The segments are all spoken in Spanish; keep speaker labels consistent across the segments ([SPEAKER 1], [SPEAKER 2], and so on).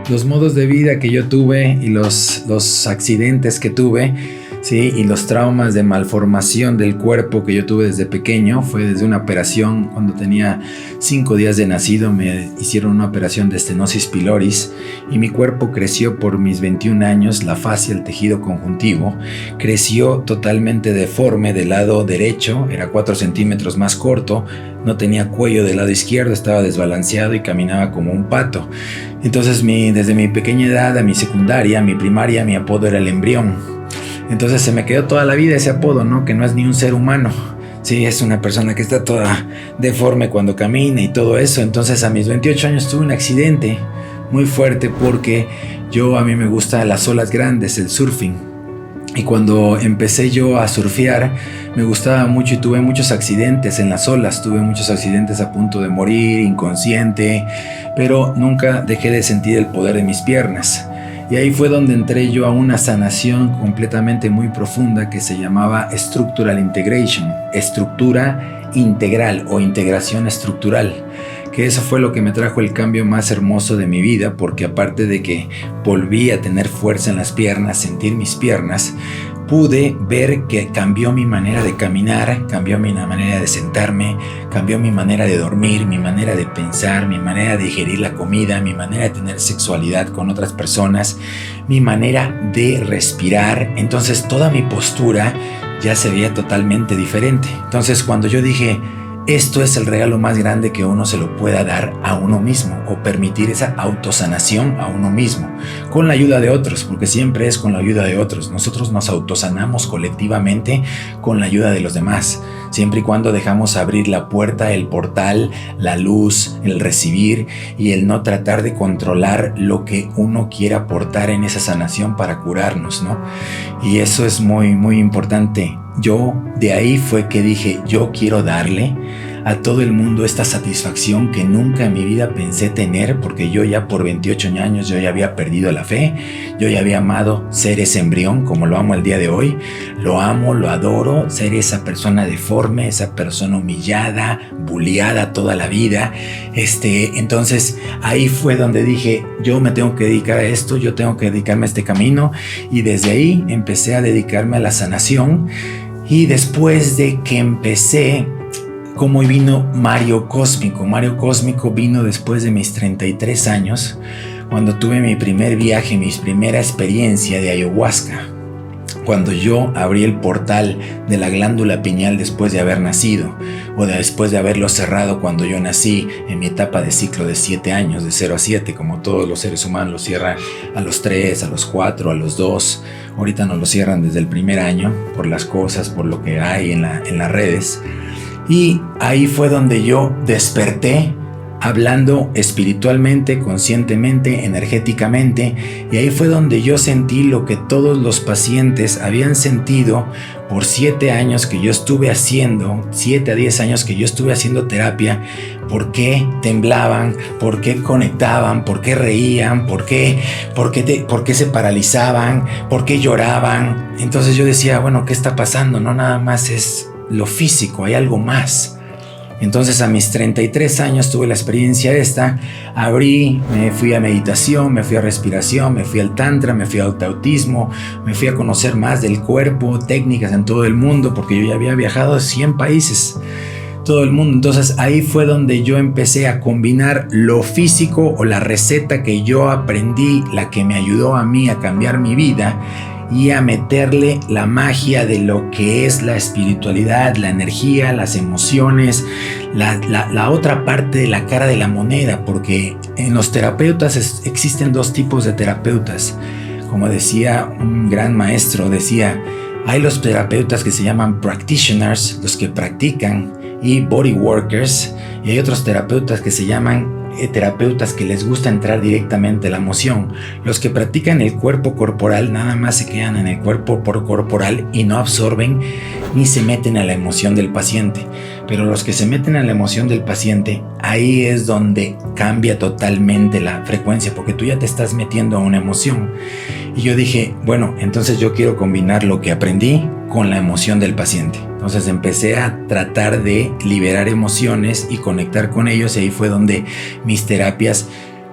[SPEAKER 1] los modos de vida que yo tuve y los accidentes que tuve, ¿sí? Y los traumas de malformación del cuerpo que yo tuve desde pequeño, fue desde una operación. Cuando tenía 5 días de nacido me hicieron una operación de estenosis piloris y mi cuerpo creció por mis 21 años, la fascia, el tejido conjuntivo, creció totalmente deforme del lado derecho, era 4 centímetros más corto, no tenía cuello del lado izquierdo, estaba desbalanceado y caminaba como un pato. Entonces desde mi pequeña edad a mi secundaria, mi primaria, mi apodo era el embrión. Entonces se me quedó toda la vida ese apodo, ¿no? Que no es ni un ser humano. Sí, es una persona que está toda deforme cuando camina y todo eso. Entonces a mis 28 años tuve un accidente muy fuerte porque a mí me gustan las olas grandes, el surfing. Y cuando empecé yo a surfear, me gustaba mucho y tuve muchos accidentes en las olas. Tuve muchos accidentes a punto de morir, inconsciente, pero nunca dejé de sentir el poder de mis piernas. Y ahí fue donde entré yo a una sanación completamente muy profunda que se llamaba Structural Integration, estructura integral o integración estructural. Que eso fue lo que me trajo el cambio más hermoso de mi vida, porque aparte de que volví a tener fuerza en las piernas, sentir mis piernas, pude ver que cambió mi manera de caminar, cambió mi manera de sentarme, cambió mi manera de dormir, mi manera de pensar, mi manera de digerir la comida, mi manera de tener sexualidad con otras personas, mi manera de respirar. Entonces toda mi postura ya se veía totalmente diferente. Entonces cuando yo dije, esto es el regalo más grande que uno se lo pueda dar a uno mismo, o permitir esa autosanación a uno mismo, con la ayuda de otros, porque siempre es con la ayuda de otros. Nosotros nos autosanamos colectivamente con la ayuda de los demás, siempre y cuando dejamos abrir la puerta, el portal, la luz, el recibir y el no tratar de controlar lo que uno quiere aportar en esa sanación para curarnos, ¿no? Y eso es muy, muy importante. De ahí fue que dije, yo quiero darle a todo el mundo esta satisfacción que nunca en mi vida pensé tener, porque yo ya por 28 años yo ya había perdido la fe, yo ya había amado ser ese embrión como lo amo el día de hoy, lo amo, lo adoro, ser esa persona deforme, esa persona humillada, bulliada toda la vida. Entonces ahí fue donde dije, yo me tengo que dedicar a esto, yo tengo que dedicarme a este camino, y desde ahí empecé a dedicarme a la sanación. Y después de que empecé, como vino Mario Cósmico. Mario Cósmico vino después de mis 33 años, cuando tuve mi primer viaje, mi primera experiencia de ayahuasca. Cuando yo abrí el portal de la glándula pineal después de haber nacido, o después de haberlo cerrado cuando yo nací, en mi etapa de ciclo de 7 años, de 0 a 7, como todos los seres humanos lo cierran a los 3, a los 4, a los 2. Ahorita nos lo cierran desde el primer año, por las cosas, por lo que hay en las redes. Y ahí fue donde yo desperté, hablando espiritualmente, conscientemente, energéticamente, y ahí fue donde yo sentí lo que todos los pacientes habían sentido por 7 años que yo estuve haciendo, 7 a 10 años que yo estuve haciendo terapia. ¿Por qué temblaban? ¿Por qué conectaban? ¿Por qué reían? ¿Por qué se paralizaban? ¿Por qué lloraban? Entonces yo decía, bueno, ¿qué está pasando? No nada más es lo físico, hay algo más. Entonces a mis 33 años tuve la experiencia esta, abrí, me fui a meditación, me fui a respiración, me fui al tantra, me fui a autismo, me fui a conocer más del cuerpo, técnicas en todo el mundo, porque yo ya había viajado a 100 países, todo el mundo. Entonces ahí fue donde yo empecé a combinar lo físico, o la receta que yo aprendí, la que me ayudó a mí a cambiar mi vida, y a meterle la magia de lo que es la espiritualidad, la energía, las emociones, la otra parte de la cara de la moneda, porque en los terapeutas existen 2 tipos de terapeutas. Como decía un gran maestro, hay los terapeutas que se llaman practitioners, los que practican, y body workers, y hay otros terapeutas que se llaman terapeutas que les gusta entrar directamente a la emoción. Los que practican el cuerpo corporal nada más se quedan en el cuerpo corporal y no absorben ni se meten a la emoción del paciente. Pero los que se meten a la emoción del paciente, ahí es donde cambia totalmente la frecuencia, porque tú ya te estás metiendo a una emoción. Y yo dije, bueno, entonces yo quiero combinar lo que aprendí con la emoción del paciente. Entonces empecé a tratar de liberar emociones y conectar con ellos, y ahí fue donde mis terapias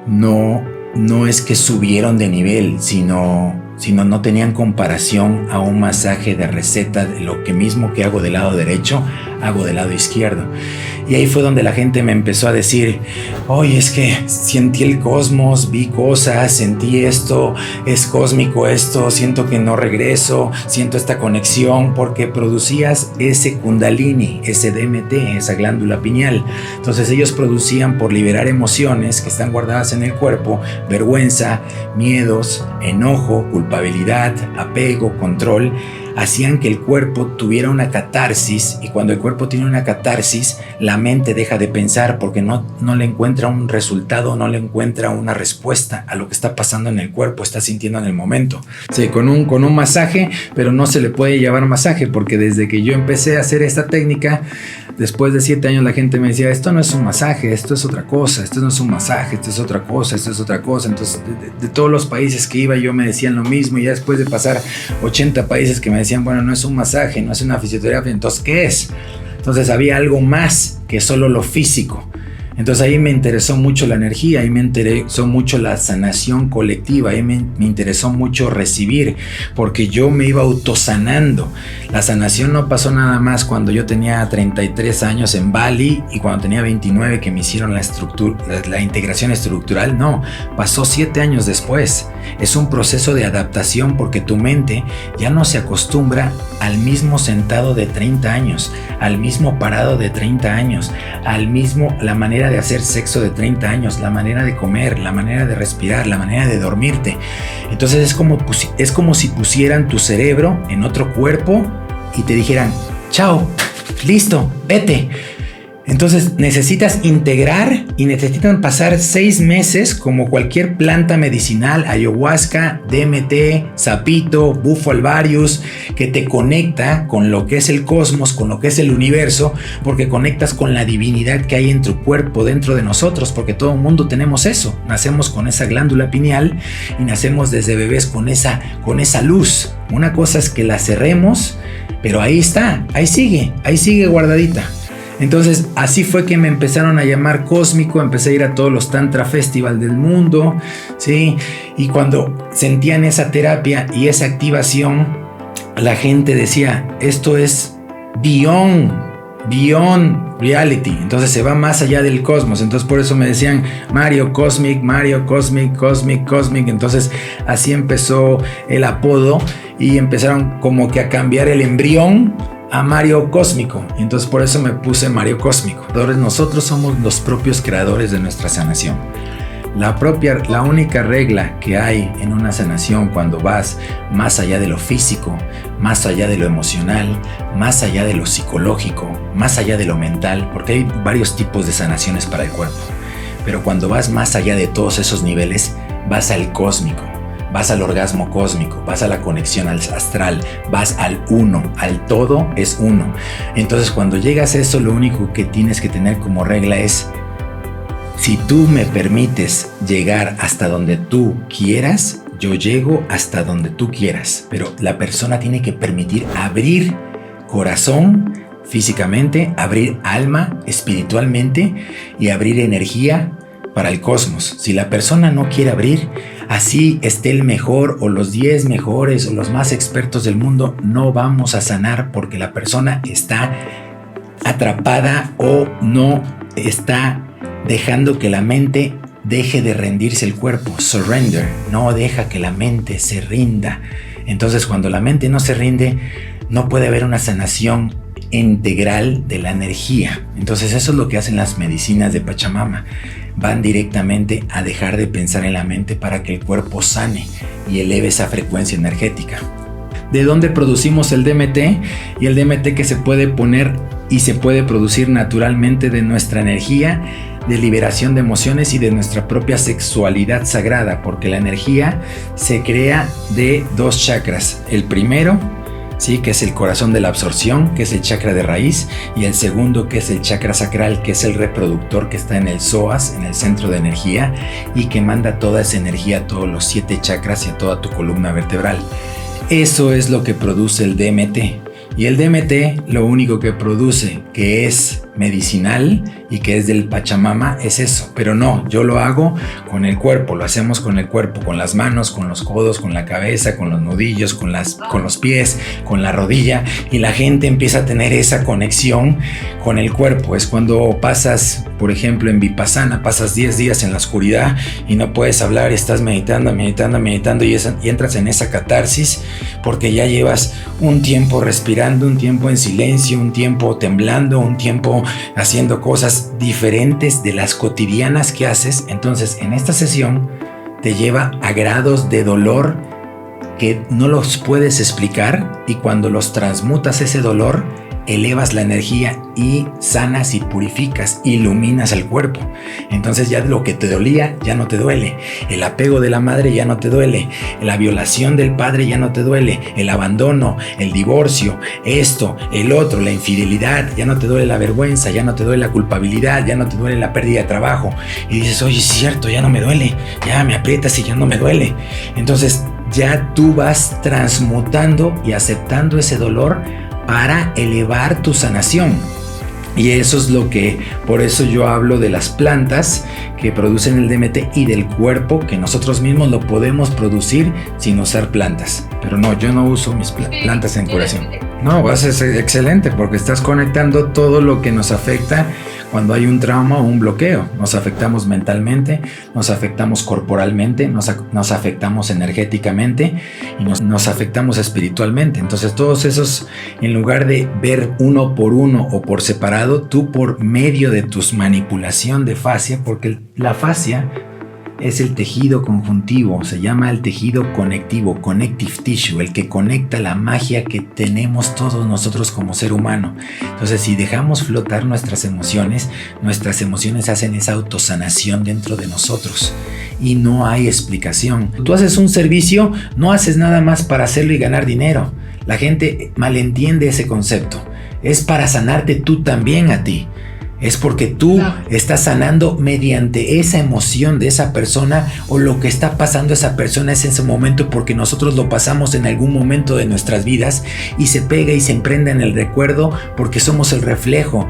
[SPEAKER 1] no no es que subieron de nivel, sino no tenían comparación a un masaje de receta de lo que mismo que hago del lado derecho, hago del lado izquierdo. Y ahí fue donde la gente me empezó a decir, oye, es que sentí el cosmos, vi cosas, sentí esto, es cósmico esto, siento que no regreso, siento esta conexión, porque producías ese kundalini, ese DMT, esa glándula pineal. Entonces ellos producían por liberar emociones que están guardadas en el cuerpo, vergüenza, miedos, enojo, culpabilidad, apego, control, hacían que el cuerpo tuviera una catarsis, y cuando el cuerpo tiene una catarsis, la mente deja de pensar porque no le encuentra un resultado, no le encuentra una respuesta a lo que está pasando en el cuerpo, está sintiendo en el momento. Sí, con un masaje, pero no se le puede llamar masaje, porque desde que yo empecé a hacer esta técnica, después de 7 años la gente me decía, esto no es un masaje, esto es otra cosa, esto no es un masaje, esto es otra cosa, esto es otra cosa. Entonces de todos los países que iba yo me decían lo mismo, y ya después de pasar 80 países que me decían, bueno, no es un masaje, no es una fisioterapia, entonces ¿qué es? Entonces había algo más que solo lo físico. Entonces ahí me interesó mucho la energía, ahí me interesó mucho la sanación colectiva, ahí me interesó mucho recibir, porque yo me iba autosanando. La sanación no pasó nada más cuando yo tenía 33 años en Bali y cuando tenía 29 que me hicieron la integración estructural, no, pasó 7 años después. Es un proceso de adaptación porque tu mente ya no se acostumbra al mismo sentado de 30 años, al mismo parado de 30 años, la manera de hacer sexo de 30 años, la manera de comer, la manera de respirar, la manera de dormirte. Entonces es como si pusieran tu cerebro en otro cuerpo y te dijeran, chao, listo, vete. Entonces necesitas integrar y necesitan pasar 6 meses como cualquier planta medicinal, ayahuasca, DMT, sapito, bufo alvarius, que te conecta con lo que es el cosmos, con lo que es el universo, porque conectas con la divinidad que hay en tu cuerpo, dentro de nosotros, porque todo el mundo tenemos eso. Nacemos con esa glándula pineal y nacemos desde bebés con esa luz. Una cosa es que la cerremos, pero ahí está, ahí sigue guardadita. Entonces así fue que me empezaron a llamar cósmico, empecé a ir a todos los Tantra Festival del mundo, ¿sí? Y cuando sentían esa terapia y esa activación, la gente decía, esto es beyond reality, entonces se va más allá del cosmos. Entonces por eso me decían Mario Cosmic, entonces así empezó el apodo y empezaron como que a cambiar el embrión a Mario Cósmico, y entonces por eso me puse Mario Cósmico. Entonces nosotros somos los propios creadores de nuestra sanación. La única regla que hay en una sanación, cuando vas más allá de lo físico, más allá de lo emocional, más allá de lo psicológico, más allá de lo mental, porque hay varios tipos de sanaciones para el cuerpo, pero cuando vas más allá de todos esos niveles, vas al cósmico. Vas al orgasmo cósmico, vas a la conexión al astral, vas al uno, al todo es uno. Entonces cuando llegas a eso, lo único que tienes que tener como regla es, si tú me permites llegar hasta donde tú quieras, yo llego hasta donde tú quieras. Pero la persona tiene que permitir abrir corazón físicamente, abrir alma espiritualmente y abrir energía para el cosmos. Si la persona no quiere abrir, así esté el mejor o los 10 mejores o los más expertos del mundo, no vamos a sanar, porque la persona está atrapada o no está dejando que la mente deje de rendirse el cuerpo. Surrender, no deja que la mente se rinda. Entonces cuando la mente no se rinde, no puede haber una sanación integral de la energía. Entonces eso es lo que hacen las medicinas de Pachamama. Van directamente a dejar de pensar en la mente para que el cuerpo sane y eleve esa frecuencia energética. ¿De dónde producimos el DMT? Y el DMT que se puede poner y se puede producir naturalmente de nuestra energía de liberación de emociones y de nuestra propia sexualidad sagrada, porque la energía se crea de 2 chakras. El primero, sí, que es el corazón de la absorción, que es el chakra de raíz, y el segundo, que es el chakra sacral, que es el reproductor, que está en el psoas, en el centro de energía, y que manda toda esa energía a todos los 7 chakras y a toda tu columna vertebral. Eso es lo que produce el DMT. Y el DMT lo único que produce, que es medicinal y que es del Pachamama, es eso. Pero no, yo lo hago con el cuerpo, lo hacemos con el cuerpo, con las manos, con los codos, con la cabeza, con los nudillos, con los pies, con la rodilla, y la gente empieza a tener esa conexión con el cuerpo. Es cuando pasas, por ejemplo, en Vipassana, pasas 10 días en la oscuridad y no puedes hablar, estás meditando y entras en esa catarsis porque ya llevas un tiempo respirando, un tiempo en silencio, un tiempo temblando, un tiempo haciendo cosas diferentes de las cotidianas que haces. Entonces, en esta sesión te lleva a grados de dolor que no los puedes explicar, y cuando los transmutas ese dolor, elevas la energía y sanas y purificas, iluminas el cuerpo. Entonces ya lo que te dolía ya no te duele, el apego de la madre ya no te duele, la violación del padre ya no te duele, el abandono, el divorcio, esto, el otro, la infidelidad, ya no te duele, la vergüenza, ya no te duele la culpabilidad, ya no te duele la pérdida de trabajo, y dices, oye, es cierto, ya no me duele, ya me aprietas y ya no me duele. Entonces ya tú vas transmutando y aceptando ese dolor para elevar tu sanación. Y eso es por eso yo hablo de las plantas que producen el DMT y del cuerpo, que nosotros mismos lo podemos producir sin usar plantas. Pero no, yo no uso mis plantas en curación. No, vas a ser excelente porque estás conectando todo lo que nos afecta cuando hay un trauma o un bloqueo. Nos afectamos mentalmente, nos afectamos corporalmente, nos afectamos energéticamente y nos afectamos espiritualmente. Entonces todos esos, en lugar de ver uno por uno o por separado, tú por medio de tus manipulación de fascia, porque la fascia es el tejido conjuntivo, se llama el tejido conectivo, connective tissue, el que conecta la magia que tenemos todos nosotros como ser humano. Entonces, si dejamos flotar nuestras emociones hacen esa autosanación dentro de nosotros y no hay explicación. Tú haces un servicio, no haces nada más para hacerlo y ganar dinero. La gente malentiende ese concepto. Es para sanarte tú también a ti. Es porque tú estás sanando mediante esa emoción de esa persona o lo que está pasando esa persona es en ese momento, porque nosotros lo pasamos en algún momento de nuestras vidas y se pega y se emprende en el recuerdo porque somos el reflejo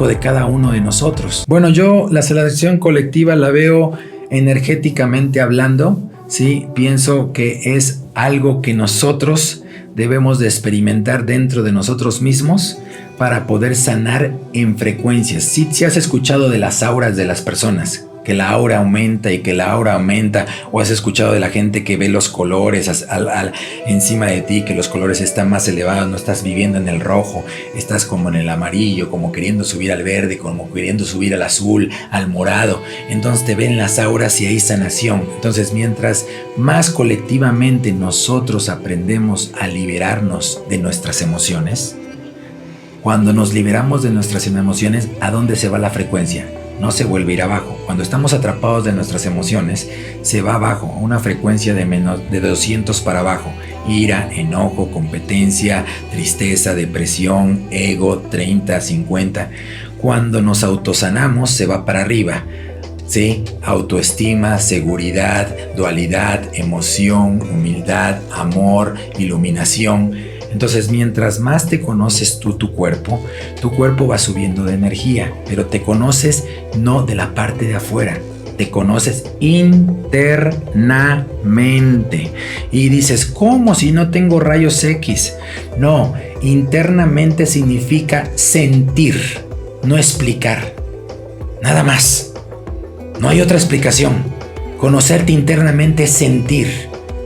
[SPEAKER 1] de cada uno de nosotros. Bueno, yo la sanación colectiva la veo energéticamente hablando, ¿sí? Pienso que es algo que nosotros debemos de experimentar dentro de nosotros mismos para poder sanar en frecuencias. Si has escuchado de las auras de las personas, que la aura aumenta y que la aura aumenta, o has escuchado de la gente que ve los colores encima de ti, que los colores están más elevados, no estás viviendo en el rojo, estás como en el amarillo, como queriendo subir al verde, como queriendo subir al azul, al morado. Entonces te ven las auras y hay sanación. Entonces, mientras más colectivamente nosotros aprendemos a liberarnos de nuestras emociones, cuando nos liberamos de nuestras emociones, ¿a dónde se va la frecuencia? No se vuelve a ir abajo. Cuando estamos atrapados de nuestras emociones, se va abajo, a una frecuencia de menos de 200 para abajo. Ira, enojo, competencia, tristeza, depresión, ego, 30, 50. Cuando nos autosanamos, se va para arriba. ¿Sí? Autoestima, seguridad, dualidad, emoción, humildad, amor, iluminación. Entonces, mientras más te conoces tú, tu cuerpo va subiendo de energía, pero te conoces no de la parte de afuera, te conoces internamente. Y dices, ¿cómo si no tengo rayos X? No, internamente significa sentir, no explicar, nada más. No hay otra explicación. Conocerte internamente es sentir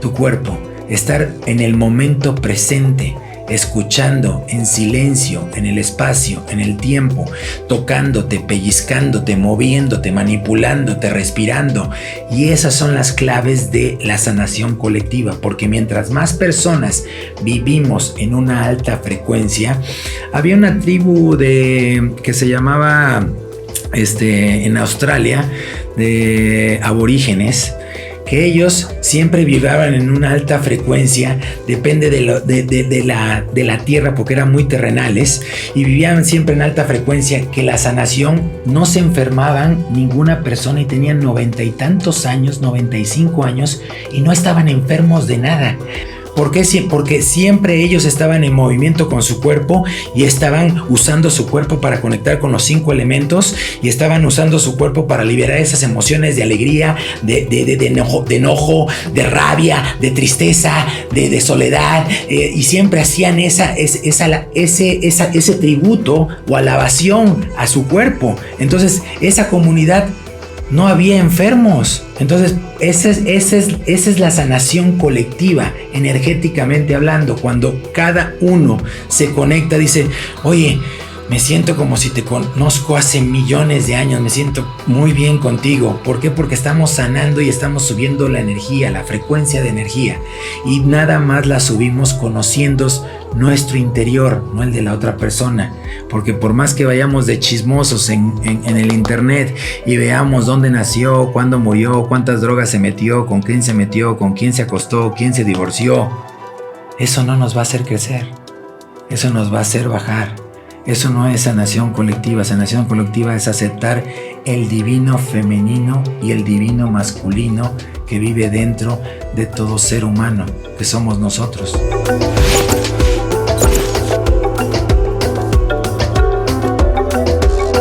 [SPEAKER 1] tu cuerpo. Estar en el momento presente, escuchando en silencio, en el espacio, en el tiempo, tocándote, pellizcándote, moviéndote, manipulándote, respirando. Y esas son las claves de la sanación colectiva, porque mientras más personas vivimos en una alta frecuencia, había una tribu que se llamaba en Australia, de aborígenes, que ellos siempre vibraban en una alta frecuencia, depende de la tierra, porque eran muy terrenales y vivían siempre en alta frecuencia, que la sanación no se enfermaban ninguna persona y tenían 90 y tantos años, 95 años y no estaban enfermos de nada. ¿Por qué? Porque siempre ellos estaban en movimiento con su cuerpo y estaban usando su cuerpo para conectar con los 5 elementos y estaban usando su cuerpo para liberar esas emociones de alegría, de enojo, de rabia, de tristeza, de soledad, y siempre hacían ese tributo o alabación a su cuerpo. Entonces, esa comunidad no había enfermos. Entonces, esa es la sanación colectiva, energéticamente hablando. Cuando cada uno se conecta, dice, oye, me siento como si te conozco hace millones de años, me siento muy bien contigo. ¿Por qué? Porque estamos sanando y estamos subiendo la energía, la frecuencia de energía. Y nada más la subimos conociendo nuestro interior, no el de la otra persona. Porque por más que vayamos de chismosos en el internet y veamos dónde nació, cuándo murió, cuántas drogas se metió, con quién se acostó, quién se divorció, eso no nos va a hacer crecer. Eso nos va a hacer bajar. Eso no es sanación colectiva. Sanación colectiva es aceptar el divino femenino y el divino masculino que vive dentro de todo ser humano, que somos nosotros.